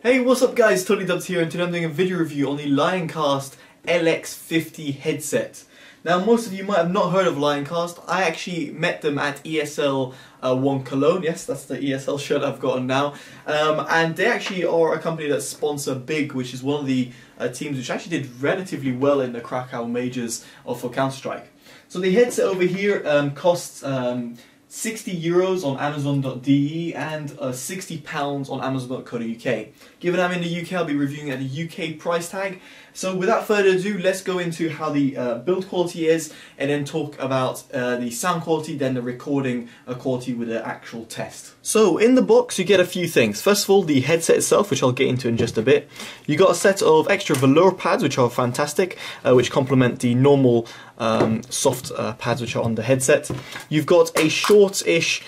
Hey, what's up guys, Totallydubbed here, and today I'm doing a video review on the Lioncast LX50 headset. Now most of you might have not heard of Lioncast. I actually met them at ESL 1 Cologne. Yes, that's the ESL shirt I've got on now. And they actually are a company that sponsor BIG, which is one of the teams which actually did relatively well in the Krakow majors for Counter-Strike. So the headset over here costs €60 on Amazon.de and £60 on Amazon.co.uk. Given I'm in the UK, I'll be reviewing at the UK price tag. So without further ado, let's go into how the build quality is, and then talk about the sound quality, then the recording quality with the actual test. So in the box you get a few things. First of all, the headset itself, which I'll get into in just a bit. You got a set of extra velour pads, which are fantastic, which complement the normal soft pads which are on the headset. You've got a short-ish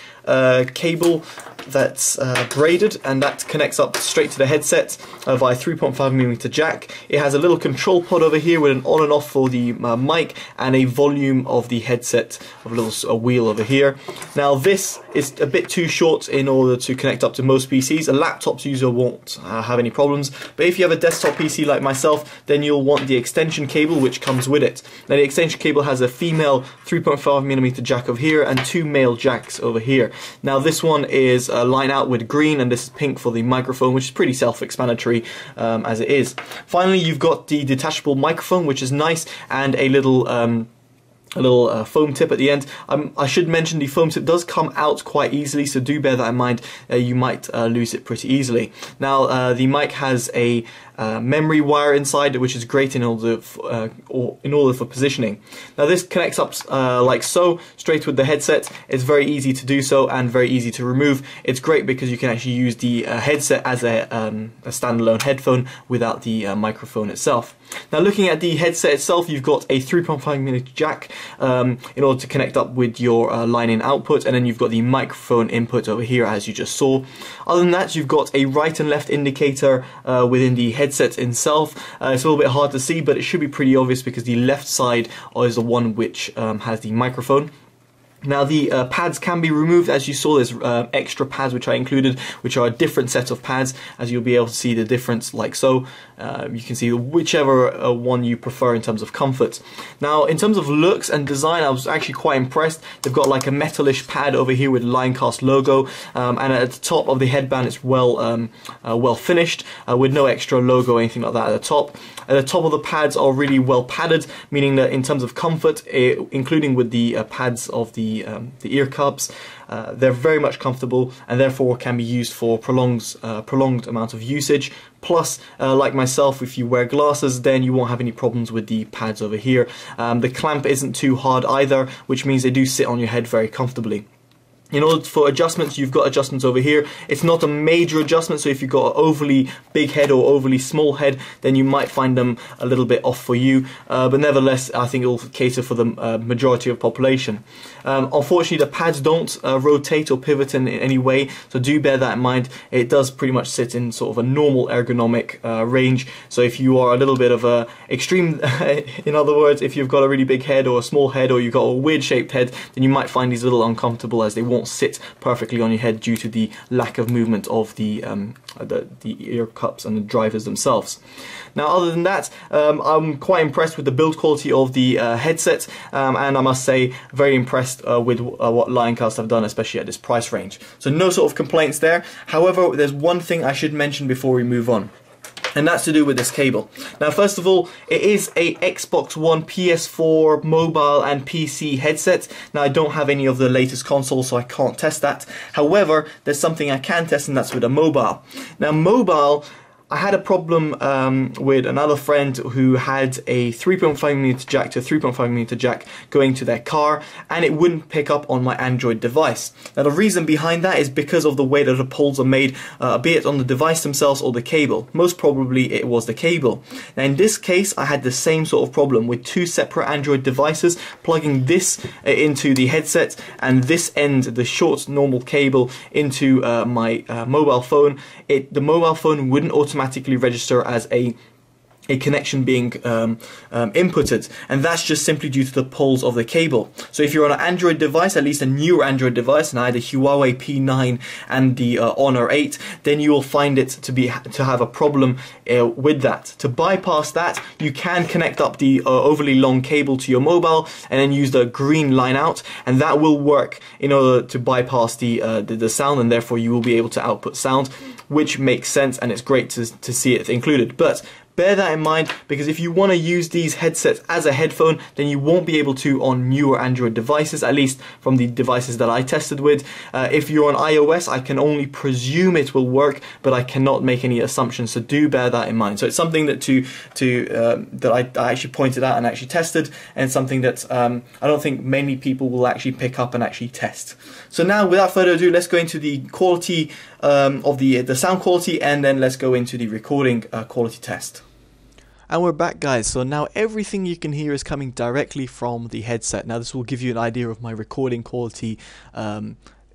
cable that's braided, and that connects up straight to the headset via 3.5mm jack. It has a little control pod over here with an on and off for the mic, and a volume of the headset of a little wheel over here. Now this is a bit too short in order to connect up to most PCs. A laptop user won't have any problems, but if you have a desktop PC like myself, then you'll want the extension cable which comes with it. Now the extension cable has a female 3.5mm jack over here and two male jacks over here. Now this one is line out with green, and this is pink for the microphone, which is pretty self-explanatory as it is. Finally, you've got the detachable microphone, which is nice, and a little foam tip at the end. I should mention the foam tip does come out quite easily, so do bear that in mind. You might lose it pretty easily. Now the mic has a memory wire inside, which is great in order for positioning. Now this connects up like so, straight with the headset. It's very easy to do so and very easy to remove. It's great because you can actually use the headset as a standalone headphone without the microphone itself. Now looking at the headset itself, you've got a 3.5mm jack in order to connect up with your line-in output, and then you've got the microphone input over here as you just saw. Other than that, you've got a right and left indicator within the headset itself. It's a little bit hard to see, but it should be pretty obvious because the left side is the one which has the microphone. Now the pads can be removed. As you saw, there's extra pads which I included, which are a different set of pads, as you'll be able to see the difference like so. You can see whichever one you prefer in terms of comfort. Now in terms of looks and design, I was actually quite impressed. They've got like a metalish pad over here with Lioncast logo, and at the top of the headband it's well finished, with no extra logo or anything like that at the top. At the top of the pads are really well padded, meaning that in terms of comfort, including with the pads of the ear cups, they're very much comfortable, and therefore can be used for prolonged amount of usage. Plus, like myself, if you wear glasses, then you won't have any problems with the pads over here. The clamp isn't too hard either, which means they do sit on your head very comfortably. In order for adjustments, you've got adjustments over here. It's not a major adjustment, so if you've got an overly big head or overly small head, then you might find them a little bit off for you. But nevertheless, I think it will cater for the majority of population. Unfortunately, the pads don't rotate or pivot in any way, so do bear that in mind. It does pretty much sit in sort of a normal ergonomic range. So if you are a little bit of a extreme, in other words, if you've got a really big head or a small head, or you've got a weird shaped head, then you might find these a little uncomfortable, as they won't sit perfectly on your head due to the lack of movement of the ear cups and the drivers themselves. Now other than that, I'm quite impressed with the build quality of the headset, and I must say very impressed with what Lioncast have done, especially at this price range. So no sort of complaints there. However, there's one thing I should mention before we move on, and that's to do with this cable. Now first of all, it is a Xbox One, PS4, mobile and PC headset. Now I don't have any of the latest consoles, so I can't test that. However, there's something I can test, and that's with a mobile. Now mobile, I had a problem with another friend who had a 3.5mm jack to 3.5mm jack going to their car, and it wouldn't pick up on my Android device. Now the reason behind that is because of the way that the poles are made, be it on the device themselves or the cable. Most probably it was the cable. Now in this case, I had the same sort of problem with two separate Android devices, plugging this into the headset and this end, the short normal cable, into my mobile phone. The mobile phone wouldn't automatically register as a a connection being inputted, and that's just simply due to the poles of the cable. So if you're on an Android device, at least a newer Android device, and either Huawei P9 and the Honor 8, then you will find it to have a problem with that. To bypass that, you can connect up the overly long cable to your mobile and then use the green line out, and that will work in order to bypass the sound, and therefore you will be able to output sound, which makes sense, and it's great to see it included. But bear that in mind, because if you want to use these headsets as a headphone, then you won't be able to on newer Android devices, at least from the devices that I tested with. If you're on iOS, I can only presume it will work, but I cannot make any assumptions, so do bear that in mind. So it's something that that I actually pointed out and actually tested, and something that I don't think many people will actually pick up and actually test. So now, without further ado, let's go into the quality of the sound quality, and then let's go into the recording quality test. And we're back, guys. So now everything you can hear is coming directly from the headset. Now this will give you an idea of my recording quality,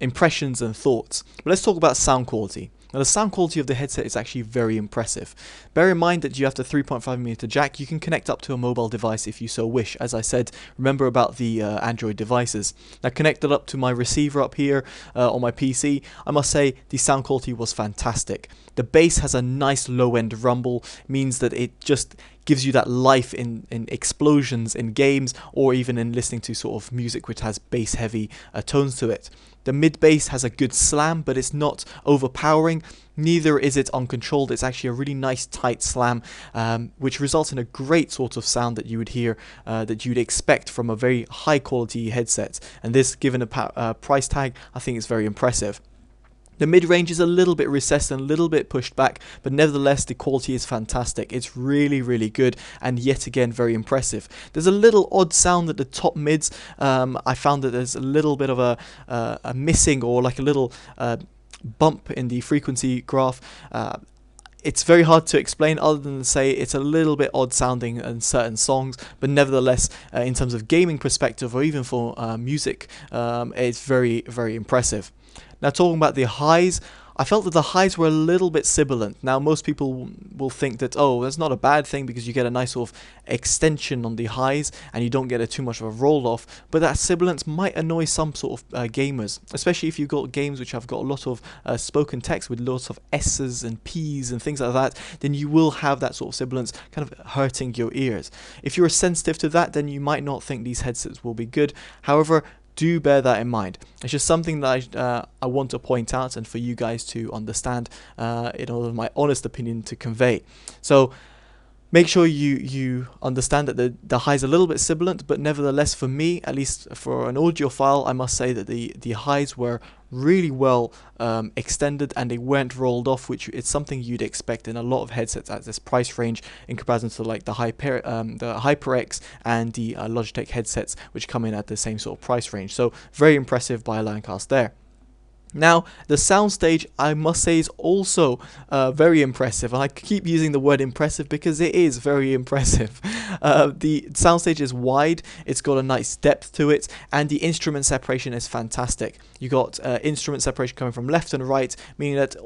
impressions and thoughts. But let's talk about sound quality. Now the sound quality of the headset is actually very impressive. Bear in mind that you have the 3.5mm jack. You can connect up to a mobile device if you so wish. As I said, remember about the Android devices. Now connected up to my receiver up here on my PC, I must say the sound quality was fantastic. The bass has a nice low end rumble, means that it just gives you that life in explosions in games, or even in listening to sort of music which has bass heavy tones to it. The mid bass has a good slam, but it's not overpowering. Neither is it uncontrolled. It's actually a really nice tight slam, which results in a great sort of sound that you would hear, that you'd expect from a very high quality headset. And this, given a price tag, I think is very impressive. The mid-range is a little bit recessed and a little bit pushed back, but nevertheless the quality is fantastic. It's really, really good, and yet again very impressive. There's a little odd sound at the top mids. I found that there's a little bit of a missing, or like a little bump in the frequency graph. It's very hard to explain, other than to say it's a little bit odd sounding in certain songs, but nevertheless in terms of gaming perspective, or even for music, it's very, very impressive. Now, talking about the highs, I felt that the highs were a little bit sibilant. Now, most people will think that, oh, that's not a bad thing because you get a nice sort of extension on the highs and you don't get too much of a roll off, but that sibilance might annoy some sort of gamers, especially if you've got games which have got a lot of spoken text with lots of S's and P's and things like that. Then you will have that sort of sibilance kind of hurting your ears. If you're sensitive to that, then you might not think these headsets will be good. However, do bear that in mind. It's just something that I want to point out, and for you guys to understand, in order my honest opinion to convey. So make sure you understand that the highs are a little bit sibilant, but nevertheless, for me, at least for an audiophile, I must say that the highs were really well extended, and they weren't rolled off, which is something you'd expect in a lot of headsets at this price range, in comparison to like the HyperX and the Logitech headsets, which come in at the same sort of price range. So very impressive by Lioncast there. Now, the Soundstage, I must say, is also very impressive. And I keep using the word impressive because it is very impressive. The Soundstage is wide, it's got a nice depth to it, and the instrument separation is fantastic. You got instrument separation coming from left and right, meaning that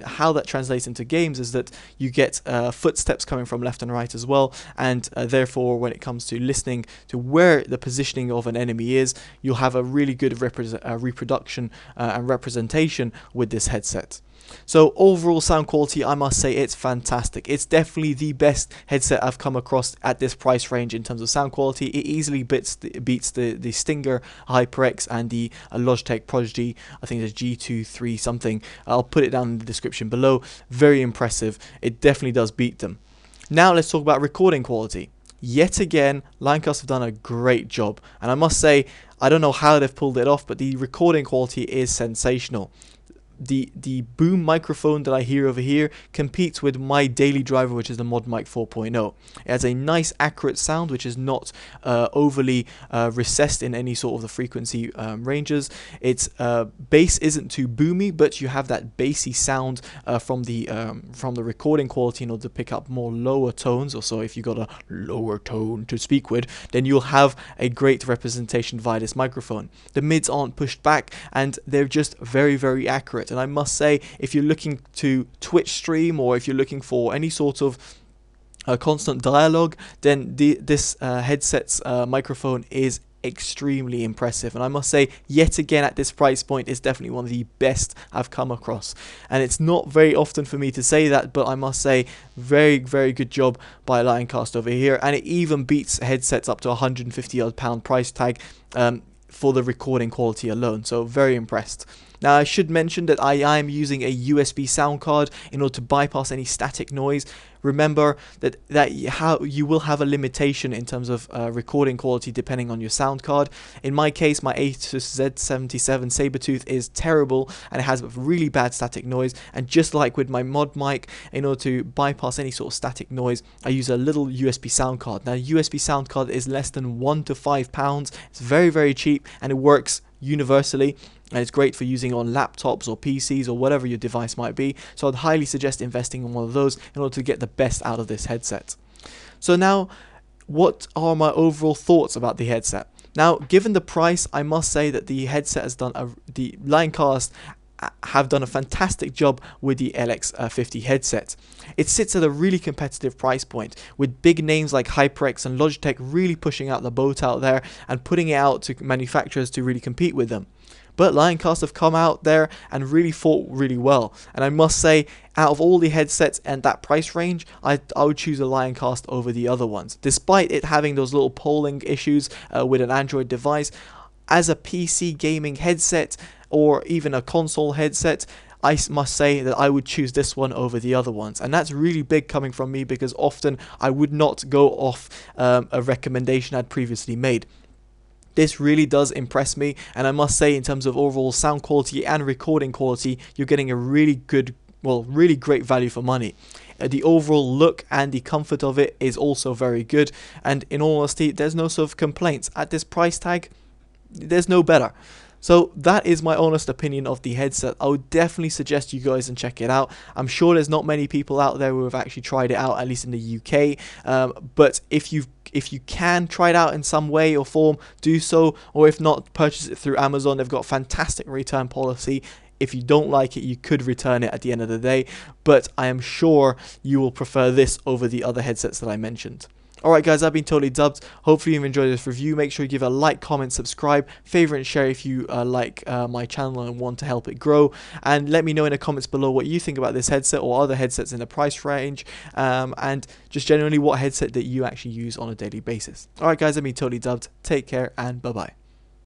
how that translates into games is that you get footsteps coming from left and right as well, and therefore when it comes to listening to where the positioning of an enemy is, you'll have a really good reproduction and representation with this headset. So overall sound quality, I must say it's fantastic. It's definitely the best headset I've come across at this price range in terms of sound quality. It easily beats the Stinger, HyperX, and the Logitech Prodigy. I think it's G23 something. I'll put it down in the description below. Very impressive. It definitely does beat them. Now let's talk about recording quality. Yet again, Lioncast have done a great job, and I must say, I don't know how they've pulled it off, but the recording quality is sensational. The boom microphone that I hear over here competes with my daily driver, which is the Mod Mic 4.0. It has a nice accurate sound, which is not overly recessed in any sort of the frequency ranges. Its bass isn't too boomy, but you have that bassy sound from the recording quality in order to pick up more lower tones. Or so if you got a lower tone to speak with, then you'll have a great representation via this microphone. The mids aren't pushed back, and they're just very, very accurate. And I must say, if you're looking to Twitch stream, or if you're looking for any sort of constant dialogue, then this headset's microphone is extremely impressive, and I must say, yet again, at this price point, it's definitely one of the best I've come across. And it's not very often for me to say that, but I must say, very good job by Lioncast over here. And it even beats headsets up to £150 price tag for the recording quality alone, so very impressed. Now, I should mention that I am using a USB sound card in order to bypass any static noise. Remember that you will have a limitation in terms of recording quality depending on your sound card. In my case, my Asus Z77 Sabertooth is terrible and it has really bad static noise. And just like with my mod mic, in order to bypass any sort of static noise, I use a little USB sound card. Now, a USB sound card is less than £1 to £5. It's very cheap, and it works universally, and it's great for using on laptops or PCs or whatever your device might be. So I'd highly suggest investing in one of those in order to get the best out of this headset. So now, what are my overall thoughts about the headset? Now, given the price, I must say that the headset has done the Lioncast have done a fantastic job with the LX50 headset. It sits at a really competitive price point, with big names like HyperX and Logitech really pushing out the boat out there and putting it out to manufacturers to really compete with them. But Lioncast have come out there and really fought really well. And I must say, out of all the headsets and that price range, I would choose a Lioncast over the other ones. Despite it having those little polling issues with an Android device, as a PC gaming headset or even a console headset, I must say that I would choose this one over the other ones. And that's really big coming from me, because often I would not go off a recommendation I'd previously made. This really does impress me, and I must say, in terms of overall sound quality and recording quality, you're getting a really good, well, really great value for money. The overall look and the comfort of it is also very good, and in all honesty, there's no sort of complaints. At this price tag, there's no better. So that is my honest opinion of the headset. I would definitely suggest you guys and check it out. I'm sure there's not many people out there who have actually tried it out, at least in the UK. But if you can try it out in some way or form, do so. Or if not, purchase it through Amazon. They've got fantastic return policy. If you don't like it, you could return it at the end of the day. But I am sure you will prefer this over the other headsets that I mentioned. Alright guys, I've been Totally Dubbed. Hopefully you've enjoyed this review. Make sure you give a like, comment, subscribe, favorite and share if you like my channel and want to help it grow. And let me know in the comments below what you think about this headset or other headsets in the price range. And just generally what headset that you actually use on a daily basis. Alright guys, I've been Totally Dubbed. Take care and bye bye.